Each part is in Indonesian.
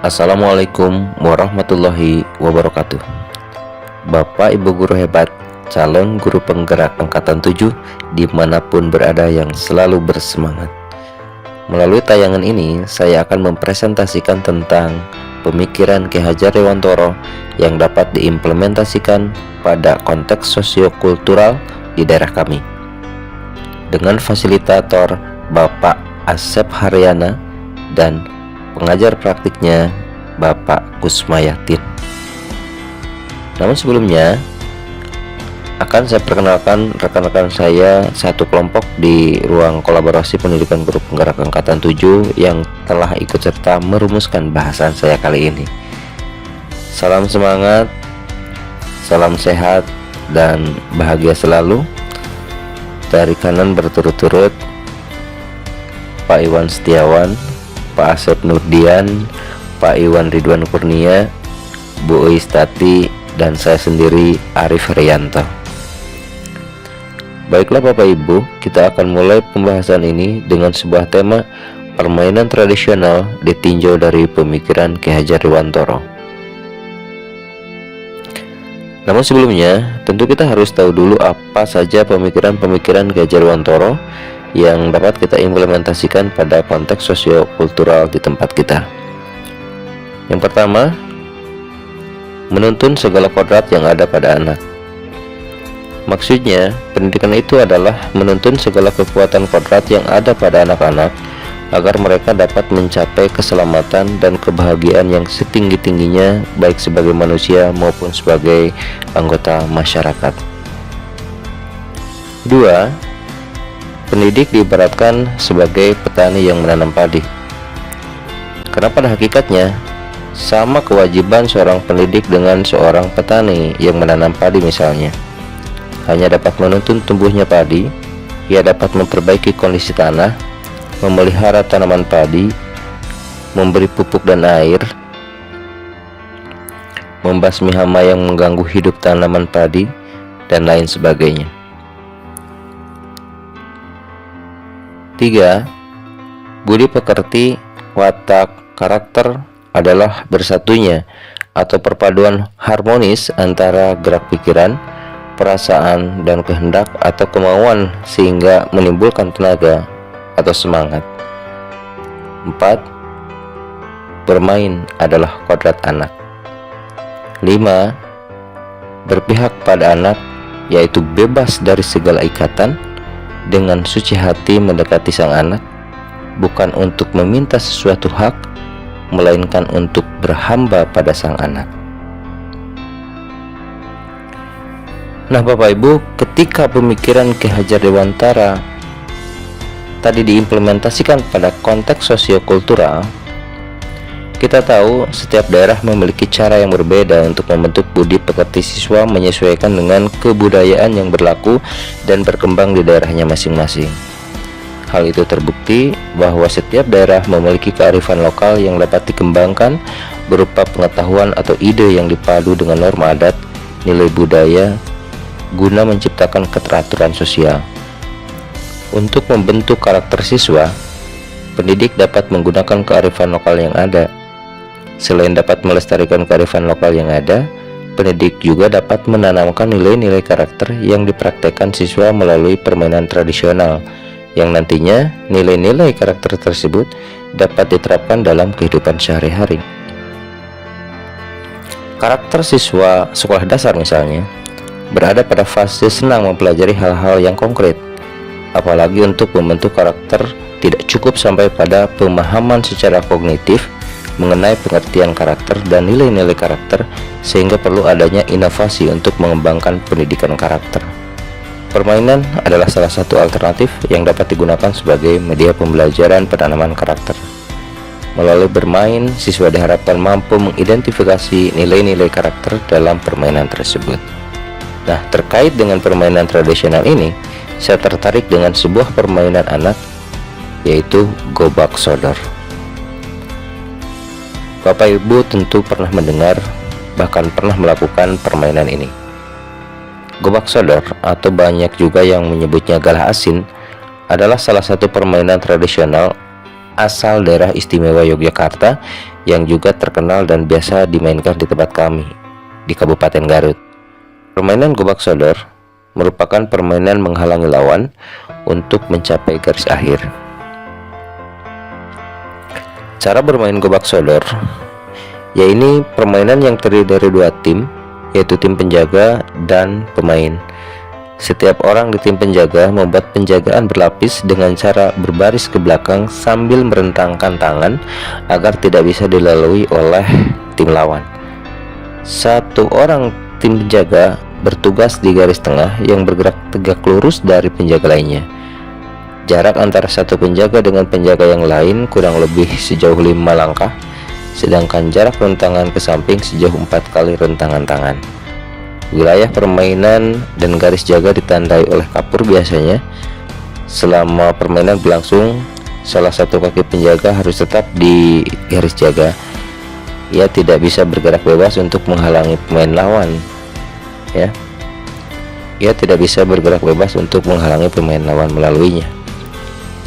Assalamualaikum warahmatullahi wabarakatuh. Bapak Ibu guru hebat, calon guru penggerak angkatan 7 dimanapun berada yang selalu bersemangat. Melalui tayangan ini, saya akan mempresentasikan tentang pemikiran Ki Hajar Dewantoro yang dapat diimplementasikan pada konteks sosiokultural di daerah kami. Dengan fasilitator Bapak Asep Haryana dan pengajar praktiknya Bapak Kusmayatin. Namun sebelumnya akan saya perkenalkan rekan-rekan saya satu kelompok di ruang kolaborasi pendidikan guru penggerak angkatan 7 yang telah ikut serta merumuskan bahasan saya kali ini. Salam semangat, salam sehat dan bahagia selalu. Dari kanan berturut-turut Pak Iwan Setiawan, Pak Asep Nurdian, Pak Iwan Ridwan Kurnia, Bu Uis Tati, dan saya sendiri Arif Rianto. Baiklah Bapak Ibu, kita akan mulai pembahasan ini dengan sebuah tema permainan tradisional ditinjau dari pemikiran Ki Hajar Dewantoro. Namun sebelumnya, tentu kita harus tahu dulu apa saja pemikiran-pemikiran Ki Hajar Dewantoro yang dapat kita implementasikan pada konteks sosiokultural di tempat kita. Yang pertama, menuntun segala kodrat yang ada pada anak. Maksudnya, pendidikan itu adalah menuntun segala kekuatan kodrat yang ada pada anak-anak agar mereka dapat mencapai keselamatan dan kebahagiaan yang setinggi-tingginya baik sebagai manusia maupun sebagai anggota masyarakat. Dua, pendidik diibaratkan sebagai petani yang menanam padi. Karena pada hakikatnya sama kewajiban seorang pendidik dengan seorang petani yang menanam padi misalnya. Hanya dapat menuntun tumbuhnya padi, ia dapat memperbaiki kondisi tanah, memelihara tanaman padi, memberi pupuk dan air, membasmi hama yang mengganggu hidup tanaman padi, dan lain sebagainya. 3. Budi pekerti, watak, karakter adalah bersatunya atau perpaduan harmonis antara gerak pikiran, perasaan, dan kehendak atau kemauan sehingga menimbulkan tenaga atau semangat. 4. Bermain adalah kodrat anak. 5. Berpihak pada anak, yaitu bebas dari segala ikatan, dengan suci hati mendekati sang anak, bukan untuk meminta sesuatu hak, melainkan untuk berhamba pada sang anak. Nah Bapak Ibu, ketika pemikiran Ki Hajar Dewantara tadi diimplementasikan pada konteks sosiokultural, kita tahu setiap daerah memiliki cara yang berbeda untuk membentuk budi pekerti siswa menyesuaikan dengan kebudayaan yang berlaku dan berkembang di daerahnya masing-masing. Hal itu terbukti bahwa setiap daerah memiliki kearifan lokal yang dapat dikembangkan berupa pengetahuan atau ide yang dipadu dengan norma adat, nilai budaya, guna menciptakan keteraturan sosial. Untuk membentuk karakter siswa, pendidik dapat menggunakan kearifan lokal yang ada. Selain dapat melestarikan kearifan lokal yang ada, pendidik juga dapat menanamkan nilai-nilai karakter yang dipraktekkan siswa melalui permainan tradisional, yang nantinya nilai-nilai karakter tersebut dapat diterapkan dalam kehidupan sehari-hari. Karakter siswa sekolah dasar misalnya berada pada fase senang mempelajari hal-hal yang konkret. Apalagi untuk membentuk karakter tidak cukup sampai pada pemahaman secara kognitif mengenai pengertian karakter dan nilai-nilai karakter, sehingga perlu adanya inovasi untuk mengembangkan pendidikan karakter. Permainan adalah salah satu alternatif yang dapat digunakan sebagai media pembelajaran penanaman karakter. Melalui bermain, siswa diharapkan mampu mengidentifikasi nilai-nilai karakter dalam permainan tersebut. Nah, terkait dengan permainan tradisional ini, saya tertarik dengan sebuah permainan anak, yaitu gobak sodor. Bapak Ibu tentu pernah mendengar, bahkan pernah melakukan permainan ini. Gobak sodor, atau banyak juga yang menyebutnya galah asin, adalah salah satu permainan tradisional asal daerah istimewa Yogyakarta yang juga terkenal dan biasa dimainkan di tempat kami di Kabupaten Garut. Permainan gobak sodor merupakan permainan menghalangi lawan untuk mencapai garis akhir. Cara bermain gobak sodor, yaitu permainan yang terdiri dari dua tim, yaitu tim penjaga dan pemain. Setiap orang di tim penjaga membuat penjagaan berlapis dengan cara berbaris ke belakang sambil merentangkan tangan agar tidak bisa dilalui oleh tim lawan. Satu orang tim penjaga bertugas di garis tengah yang bergerak tegak lurus dari penjaga lainnya. Jarak antara satu penjaga dengan penjaga yang lain kurang lebih sejauh 5 langkah, sedangkan jarak rentangan ke samping sejauh 4 kali rentangan tangan. Wilayah permainan dan garis jaga ditandai oleh kapur biasanya. Selama permainan berlangsung, salah satu kaki penjaga harus tetap di garis jaga. Ia tidak bisa bergerak bebas untuk menghalangi pemain lawan. Ia tidak bisa bergerak bebas untuk menghalangi pemain lawan melaluinya.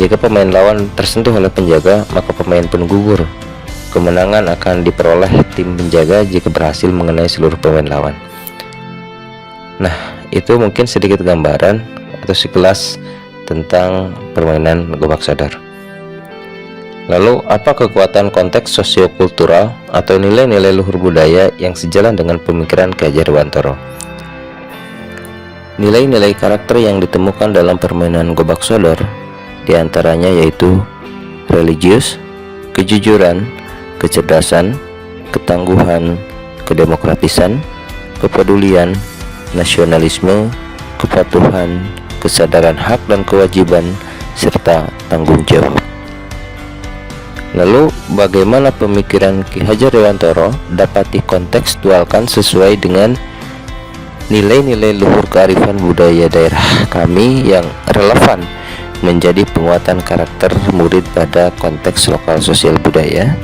Jika pemain lawan tersentuh oleh penjaga, maka pemain pun gugur. Kemenangan akan diperoleh tim penjaga jika berhasil mengenai seluruh pemain lawan. Nah, itu mungkin sedikit gambaran atau sekilas tentang permainan gobak sodor. Lalu, apa kekuatan konteks sosiokultural atau nilai-nilai luhur budaya yang sejalan dengan pemikiran Ki Hajar Dewantara? Nilai-nilai karakter yang ditemukan dalam permainan gobak sodor diantaranya yaitu religius, kejujuran, kecerdasan, ketangguhan, kedemokratisan, kepedulian, nasionalisme, kepatuhan, kesadaran hak dan kewajiban, serta tanggung jawab. Lalu, bagaimana pemikiran Ki Hajar Dewantara dapat dikontekstualkan sesuai dengan nilai-nilai luhur kearifan budaya daerah kami yang relevan menjadi penguatan karakter murid pada konteks lokal sosial budaya?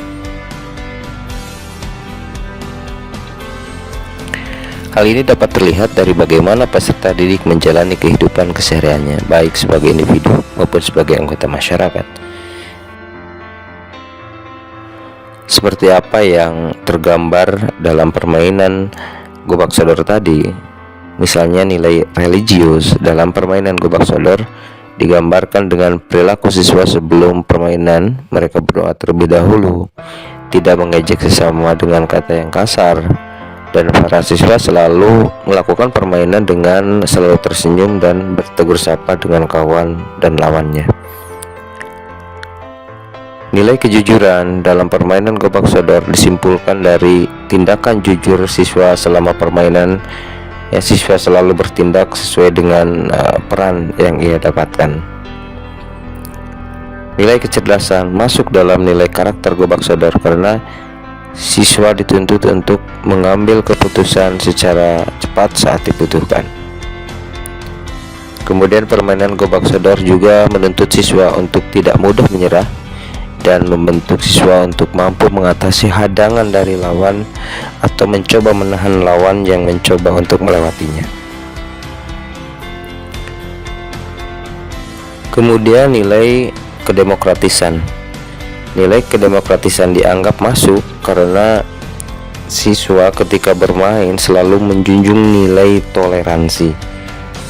Hal ini dapat terlihat dari bagaimana peserta didik menjalani kehidupan kesehariannya, baik sebagai individu maupun sebagai anggota masyarakat. Seperti apa yang tergambar dalam permainan gobak sodor tadi, misalnya nilai religius dalam permainan gobak sodor digambarkan dengan perilaku siswa sebelum permainan. Mereka berdoa terlebih dahulu, tidak mengejek sesama dengan kata yang kasar, dan para siswa selalu melakukan permainan dengan selalu tersenyum dan bertegur sapa dengan kawan dan lawannya. Nilai kejujuran dalam permainan gobak sodor disimpulkan dari tindakan jujur siswa selama permainan. Siswa selalu bertindak sesuai dengan peran yang ia dapatkan. Nilai kecerdasan masuk dalam nilai karakter gobak sodor karena siswa dituntut untuk mengambil keputusan secara cepat saat dibutuhkan. Kemudian permainan gobak sodor juga menuntut siswa untuk tidak mudah menyerah dan membentuk siswa untuk mampu mengatasi hadangan dari lawan atau mencoba menahan lawan yang mencoba untuk melewatinya. Kemudian nilai kedemokratisan. Nilai kedemokratisan dianggap masuk karena siswa ketika bermain selalu menjunjung nilai toleransi,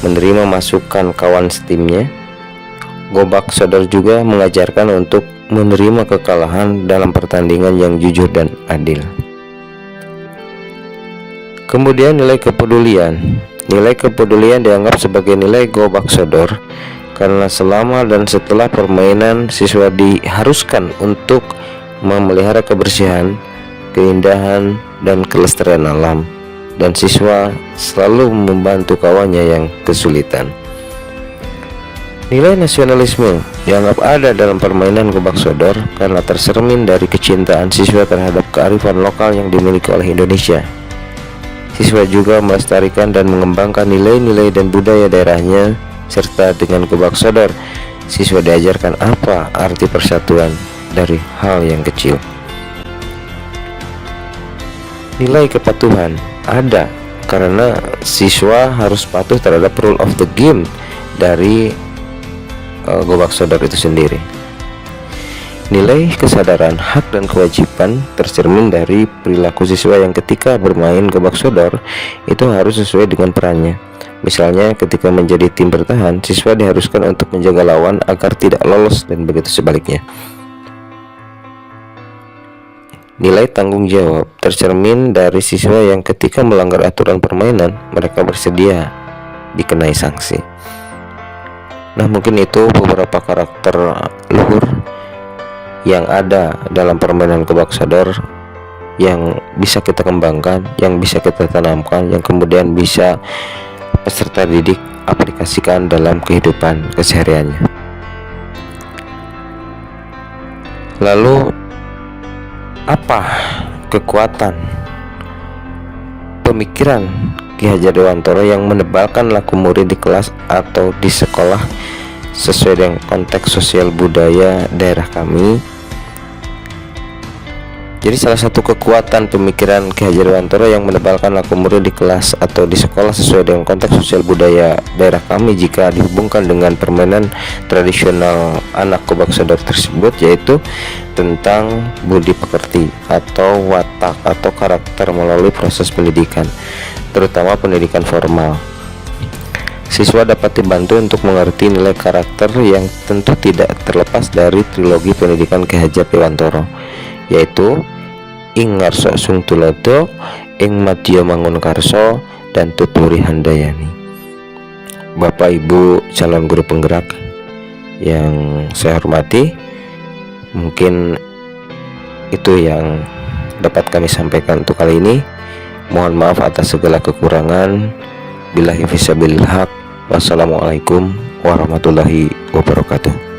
menerima masukan kawan setimnya. Gobak sodor juga mengajarkan untuk menerima kekalahan dalam pertandingan yang jujur dan adil. Kemudian nilai kepedulian. Nilai kepedulian dianggap sebagai nilai gobak sodor karena selama dan setelah permainan siswa diharuskan untuk memelihara kebersihan, keindahan, dan kelestarian alam, dan siswa selalu membantu kawannya yang kesulitan. Nilai nasionalisme dianggap ada dalam permainan gobak sodor karena tercermin dari kecintaan siswa terhadap kearifan lokal yang dimiliki oleh Indonesia. Siswa juga melestarikan dan mengembangkan nilai-nilai dan budaya daerahnya, serta dengan gobak sodor siswa diajarkan apa arti persatuan dari hal yang kecil. Nilai kepatuhan ada karena siswa harus patuh terhadap rule of the game dari gobak sodor itu sendiri. Nilai kesadaran hak dan kewajiban tercermin dari perilaku siswa yang ketika bermain gobak sodor itu harus sesuai dengan perannya. Misalnya ketika menjadi tim bertahan, siswa diharuskan untuk menjaga lawan agar tidak lolos dan begitu sebaliknya. Nilai tanggung jawab tercermin dari siswa yang ketika melanggar aturan permainan, mereka bersedia dikenai sanksi. Nah, mungkin itu beberapa karakter luhur yang ada dalam permainan gobak sodor yang bisa kita kembangkan, yang bisa kita tanamkan, yang kemudian bisa peserta didik aplikasikan dalam kehidupan kesehariannya. Lalu apa kekuatan pemikiran Ki Hajar Dewantara yang menebalkan laku murid di kelas atau di sekolah sesuai dengan konteks sosial budaya daerah kami? Jadi salah satu kekuatan pemikiran Ki Hajar Dewantara yang menebalkan laku murid di kelas atau di sekolah sesuai dengan konteks sosial budaya daerah kami jika dihubungkan dengan permainan tradisional anak gobak sodor tersebut, yaitu tentang budi pekerti atau watak atau karakter melalui proses pendidikan, terutama pendidikan formal. Siswa dapat dibantu untuk mengerti nilai karakter yang tentu tidak terlepas dari trilogi pendidikan Ki Hajar Dewantara, yaitu ing ngarsa sung tulodo, ing madya mangun karso, dan tuturi handayani. Bapak Ibu calon guru penggerak yang saya hormati, mungkin itu yang dapat kami sampaikan untuk kali ini. Mohon maaf atas segala kekurangan. Billahi fisabilil haq. Wassalamualaikum warahmatullahi wabarakatuh.